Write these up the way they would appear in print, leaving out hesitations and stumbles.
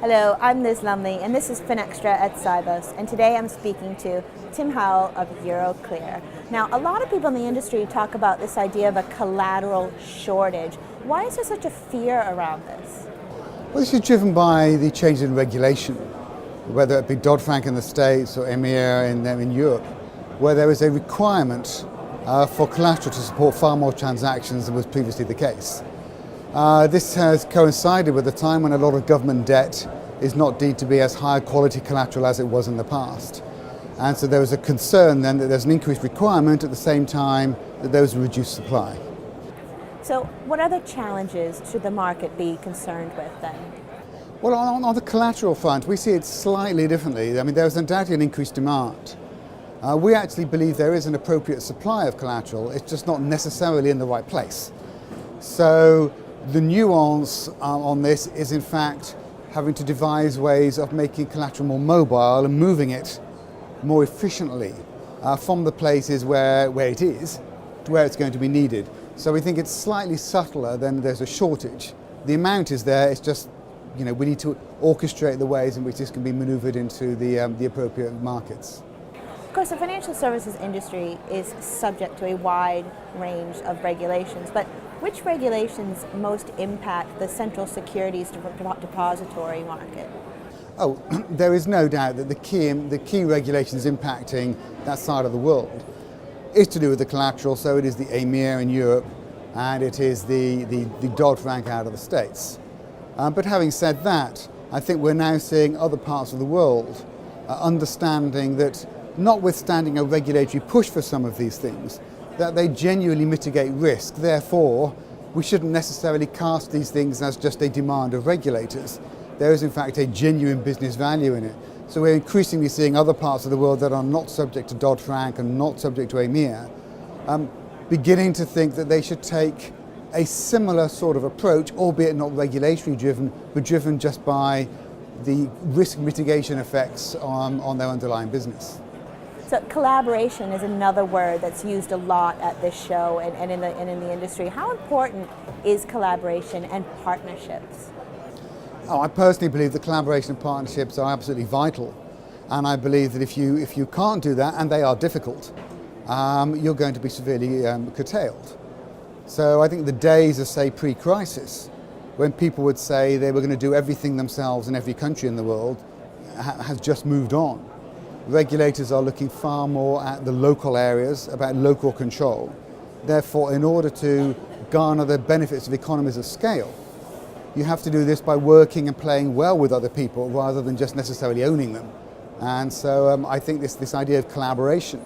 Hello, I'm Liz Lumley, and this is Finextra at Cybos, and today I'm speaking to Tim Howell of Euroclear. Now, a lot of people in the industry talk about this idea of a collateral shortage. Why is there such a fear around this? Well, this is driven by the change in regulation, whether it be Dodd-Frank in the States or EMIR in Europe, where there is a requirement for collateral to support far more transactions than was previously the case. This has coincided with a time when a lot of government debt is not deemed to be as high quality collateral as it was in the past. And so there was a concern then that there's an increased requirement at the same time that there was a reduced supply. So what other challenges should the market be concerned with then? Well, on the collateral front, we see it slightly differently. I mean, there's undoubtedly an increased demand. We actually believe there is an appropriate supply of collateral, it's just not necessarily in the right place. So the nuance on this is in fact having to devise ways of making collateral more mobile and moving it more efficiently from the places where it is to where it's going to be needed. So we think it's slightly subtler than there's a shortage. The amount is there, it's just, we need to orchestrate the ways in which this can be maneuvered into the appropriate markets. Of course, the financial services industry is subject to a wide range of regulations, but which regulations most impact the central securities depository market? Oh, there is no doubt that the key regulations impacting that side of the world is to do with the collateral. So it is the EMIR in Europe and it is the Dodd-Frank out of the States. But having said that, I think we're now seeing other parts of the world understanding that notwithstanding a regulatory push for some of these things, that they genuinely mitigate risk. Therefore, we shouldn't necessarily cast these things as just a demand of regulators. There is in fact a genuine business value in it. So we're increasingly seeing other parts of the world that are not subject to Dodd-Frank and not subject to EMIR, beginning to think that they should take a similar sort of approach, albeit not regulatory driven, but driven just by the risk mitigation effects on their underlying business. So collaboration is another word that's used a lot at this show and in the industry. How important is collaboration and partnerships? Oh, I personally believe that collaboration and partnerships are absolutely vital, and I believe that if you can't do that, and they are difficult, you're going to be severely curtailed. So I think the days of, say, pre-crisis, when people would say they were going to do everything themselves in every country in the world, has just moved on. Regulators are looking far more at the local areas, about local control. Therefore, in order to garner the benefits of economies of scale, you have to do this by working and playing well with other people rather than just necessarily owning them. And so I think this idea of collaboration,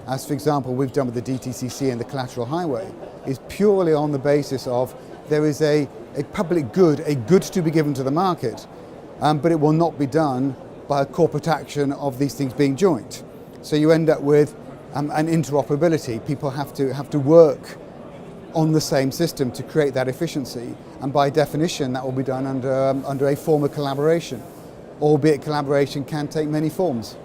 as for example we've done with the DTCC and the collateral highway, is purely on the basis of there is a public good, a good to be given to the market, but it will not be done by a corporate action of these things being joint. So you end up with an interoperability. People have to work on the same system to create that efficiency, and by definition that will be done under a form of collaboration, albeit collaboration can take many forms.